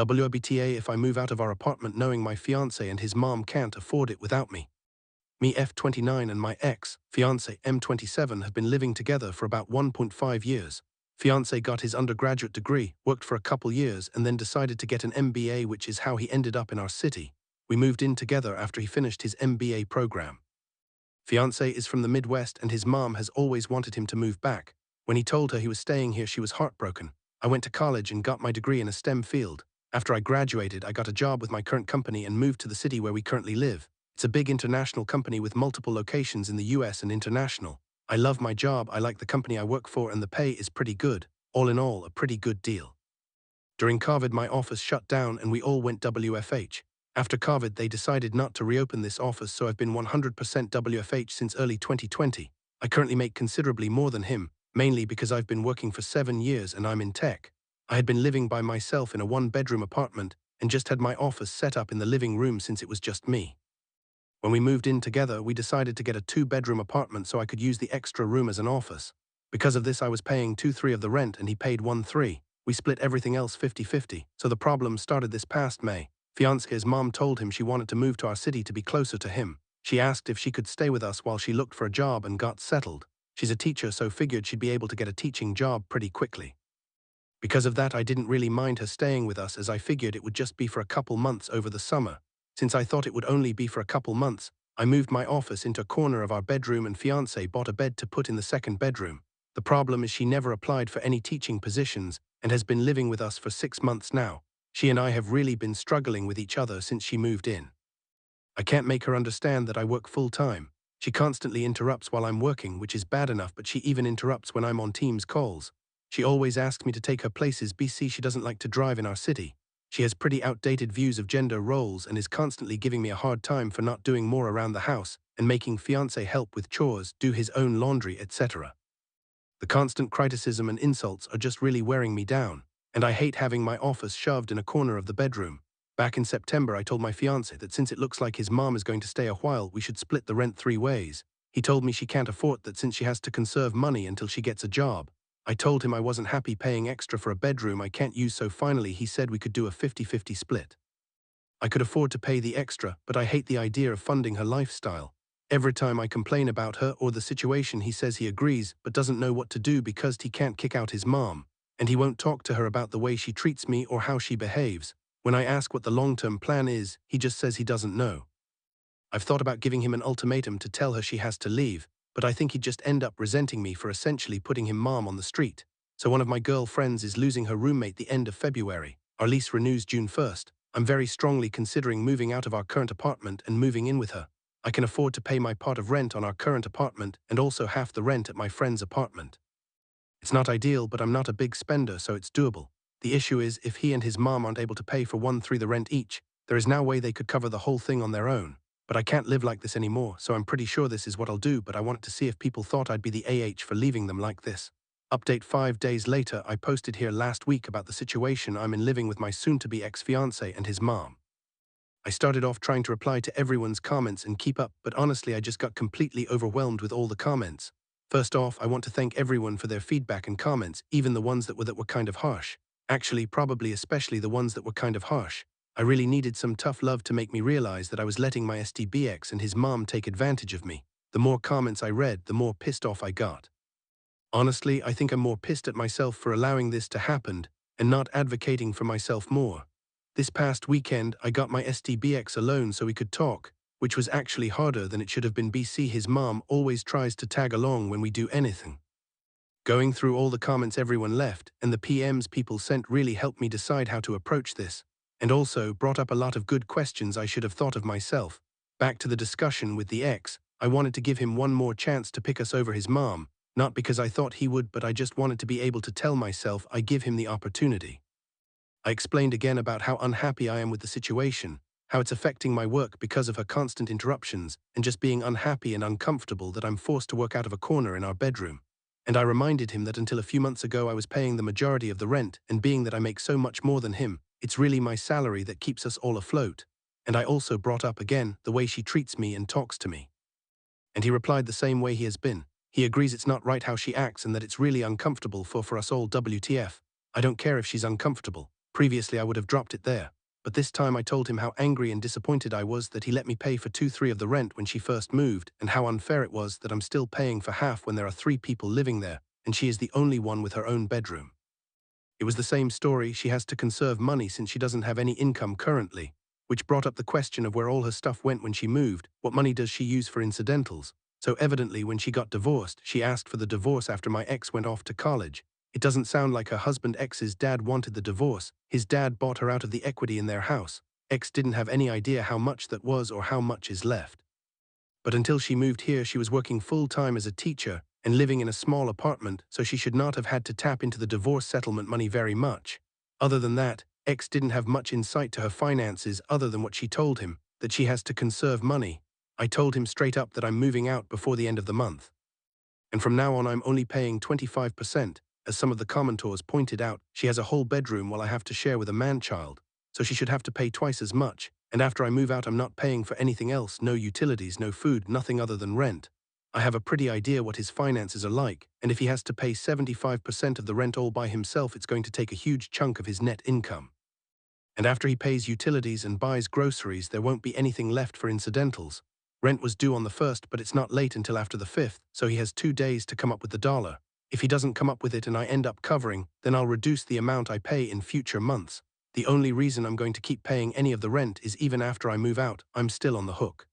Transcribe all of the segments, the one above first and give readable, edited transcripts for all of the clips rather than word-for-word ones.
WIBTA if I move out of our apartment knowing my fiancé and his mom can't afford it without me. Me F29 and my ex-fiancé M27 have been living together for about 1.5 years. Fiancé got his undergraduate degree, worked for a couple years, and then decided to get an MBA, which is how he ended up in our city. We moved in together after he finished his MBA program. Fiancé is from the Midwest and his mom has always wanted him to move back. When he told her he was staying here, she was heartbroken. I went to college and got my degree in a STEM field. After I graduated, I got a job with my current company and moved to the city where we currently live. It's a big international company with multiple locations in the US and international. I love my job, I like the company I work for, and the pay is pretty good. All in all, a pretty good deal. During COVID, my office shut down and we all went WFH. After COVID, they decided not to reopen this office, so I've been 100% WFH since early 2020. I currently make considerably more than him, mainly because I've been working for 7 years and I'm in tech. I had been living by myself in a one-bedroom apartment and just had my office set up in the living room since it was just me. When we moved in together, we decided to get a 2-bedroom apartment so I could use the extra room as an office. Because of this, I was paying 2/3 of the rent and he paid 1/3. We split everything else 50-50, so the problem started this past May. Fiance's mom told him she wanted to move to our city to be closer to him. She asked if she could stay with us while she looked for a job and got settled. She's a teacher, so figured she'd be able to get a teaching job pretty quickly. Because of that, I didn't really mind her staying with us, as I figured it would just be for a couple months over the summer. Since I thought it would only be for a couple months, I moved my office into a corner of our bedroom and fiancé bought a bed to put in the second bedroom. The problem is she never applied for any teaching positions and has been living with us for 6 months now. She and I have really been struggling with each other since she moved in. I can't make her understand that I work full-time. She constantly interrupts while I'm working, which is bad enough, but she even interrupts when I'm on Teams calls. She always asks me to take her places. She doesn't like to drive in our city. She has pretty outdated views of gender roles and is constantly giving me a hard time for not doing more around the house and making fiancé help with chores, do his own laundry, etc. The constant criticism and insults are just really wearing me down, and I hate having my office shoved in a corner of the bedroom. Back in September, I told my fiancé that since it looks like his mom is going to stay a while, we should split the rent 3 ways. He told me she can't afford that since she has to conserve money until she gets a job. I told him I wasn't happy paying extra for a bedroom I can't use, so finally he said we could do a 50-50 split. I could afford to pay the extra, but I hate the idea of funding her lifestyle. Every time I complain about her or the situation, he says he agrees but doesn't know what to do because he can't kick out his mom, and he won't talk to her about the way she treats me or how she behaves. When I ask what the long-term plan is, he just says he doesn't know. I've thought about giving him an ultimatum to tell her she has to leave, but I think he'd just end up resenting me for essentially putting him mom on the street. So one of my girlfriends is losing her roommate the end of February. Our lease renews June 1st. I'm very strongly considering moving out of our current apartment and moving in with her. I can afford to pay my part of rent on our current apartment and also half the rent at my friend's apartment. It's not ideal, but I'm not a big spender, so it's doable. The issue is, if he and his mom aren't able to pay for 1/3 the rent each, there is no way they could cover the whole thing on their own. But I can't live like this anymore, so I'm pretty sure this is what I'll do, but I wanted to see if people thought I'd be the AH for leaving them like this. Update 5 days later, I posted here last week about the situation I'm in living with my soon-to-be ex-fiancé and his mom. I started off trying to reply to everyone's comments and keep up, but honestly I just got completely overwhelmed with all the comments. First off, I want to thank everyone for their feedback and comments, even the ones that were kind of harsh. Actually, probably especially the ones that were kind of harsh. I really needed some tough love to make me realize that I was letting my STBX and his mom take advantage of me. The more comments I read, the more pissed off I got. Honestly, I think I'm more pissed at myself for allowing this to happen and not advocating for myself more. This past weekend, I got my STBX alone so we could talk, which was actually harder than it should have been. His mom always tries to tag along when we do anything. Going through all the comments everyone left and the PMs people sent really helped me decide how to approach this, and also brought up a lot of good questions I should have thought of myself. Back to the discussion with the ex, I wanted to give him one more chance to pick us over his mom, not because I thought he would, but I just wanted to be able to tell myself I give him the opportunity. I explained again about how unhappy I am with the situation, how it's affecting my work because of her constant interruptions, and just being unhappy and uncomfortable that I'm forced to work out of a corner in our bedroom. And I reminded him that until a few months ago I was paying the majority of the rent, and being that I make so much more than him, it's really my salary that keeps us all afloat. And I also brought up again the way she treats me and talks to me. And he replied the same way he has been. He agrees it's not right how she acts and that it's really uncomfortable for us all. WTF. I don't care if she's uncomfortable. Previously I would have dropped it there, but this time I told him how angry and disappointed I was that he let me pay for 2/3 of the rent when she first moved, and how unfair it was that I'm still paying for half when there are 3 people living there, and she is the only one with her own bedroom. It was the same story, she has to conserve money since she doesn't have any income currently, which brought up the question of where all her stuff went when she moved. What money does she use for incidentals? So evidently when she got divorced, she asked for the divorce after my ex went off to college. It doesn't sound like her husband ex's dad wanted the divorce. His dad bought her out of the equity in their house. Ex didn't have any idea how much that was or how much is left. But until she moved here, she was working full-time as a teacher and living in a small apartment, so she should not have had to tap into the divorce settlement money very much. Other than that, X didn't have much insight to her finances other than what she told him, that she has to conserve money. I told him straight up that I'm moving out before the end of the month. And from now on I'm only paying 25%. As some of the commentors pointed out, she has a whole bedroom while I have to share with a man-child, so she should have to pay twice as much, and after I move out I'm not paying for anything else, no utilities, no food, nothing other than rent. I have a pretty idea what his finances are like, and if he has to pay 75% of the rent all by himself, it's going to take a huge chunk of his net income. And after he pays utilities and buys groceries, there won't be anything left for incidentals. Rent was due on the 1st, but it's not late until after the 5th, so he has 2 days to come up with the dollar. If he doesn't come up with it and I end up covering, then I'll reduce the amount I pay in future months. The only reason I'm going to keep paying any of the rent is even after I move out, I'm still on the hook.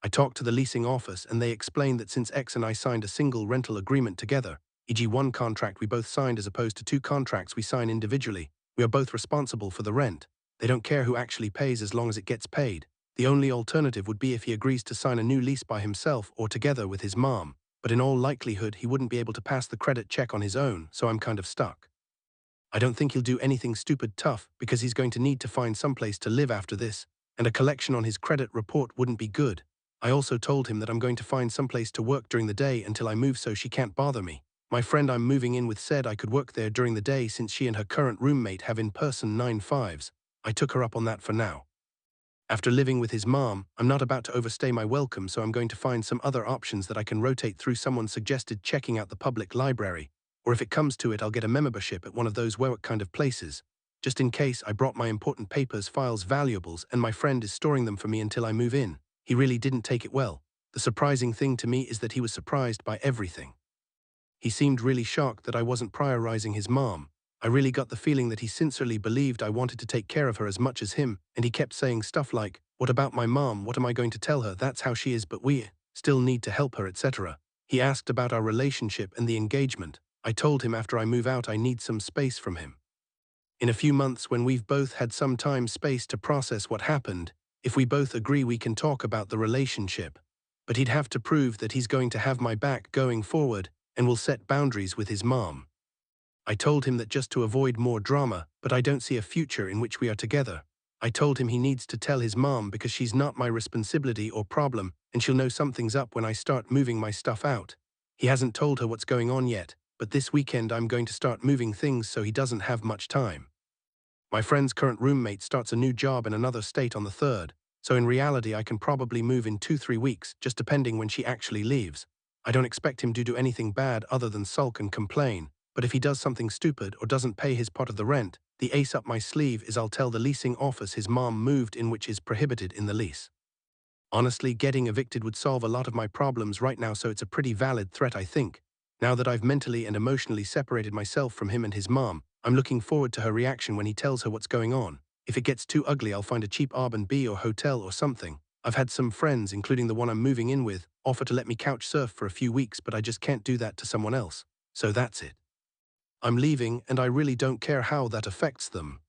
I talked to the leasing office and they explained that since X and I signed a single rental agreement together, e.g. one contract we both signed as opposed to 2 contracts we sign individually, we are both responsible for the rent. They don't care who actually pays as long as it gets paid. The only alternative would be if he agrees to sign a new lease by himself or together with his mom, but in all likelihood he wouldn't be able to pass the credit check on his own, so I'm kind of stuck. I don't think he'll do anything stupid tough because he's going to need to find someplace to live after this, and a collection on his credit report wouldn't be good. I also told him that I'm going to find someplace to work during the day until I move so she can't bother me. My friend I'm moving in with said I could work there during the day since she and her current roommate have in-person 9-5s. I took her up on that for now. After living with his mom, I'm not about to overstay my welcome, so I'm going to find some other options that I can rotate through. Someone suggested checking out the public library, or if it comes to it I'll get a membership at one of those work kind of places. Just in case, I brought my important papers, files, valuables, and my friend is storing them for me until I move in. He really didn't take it well. The surprising thing to me is that he was surprised by everything. He seemed really shocked that I wasn't prioritizing his mom. I really got the feeling that he sincerely believed I wanted to take care of her as much as him, and he kept saying stuff like, "What about my mom? What am I going to tell her? That's how she is, but we still need to help her," etc. He asked about our relationship and the engagement. I told him after I move out I need some space from him. In a few months, when we've both had some time, space to process what happened, if we both agree we can talk about the relationship. But he'd have to prove that he's going to have my back going forward and will set boundaries with his mom. I told him that just to avoid more drama, but I don't see a future in which we are together. I told him he needs to tell his mom because she's not my responsibility or problem, and she'll know something's up when I start moving my stuff out. He hasn't told her what's going on yet, but this weekend I'm going to start moving things so he doesn't have much time. My friend's current roommate starts a new job in another state on the 3rd, so in reality I can probably move in 2-3 weeks, just depending when she actually leaves. I don't expect him to do anything bad other than sulk and complain, but if he does something stupid or doesn't pay his part of the rent, the ace up my sleeve is I'll tell the leasing office his mom moved in, which is prohibited in the lease. Honestly, getting evicted would solve a lot of my problems right now, so it's a pretty valid threat, I think. Now that I've mentally and emotionally separated myself from him and his mom, I'm looking forward to her reaction when he tells her what's going on. If it gets too ugly, I'll find a cheap Airbnb or hotel or something. I've had some friends, including the one I'm moving in with, offer to let me couch surf for a few weeks, but I just can't do that to someone else. So that's it. I'm leaving, and I really don't care how that affects them.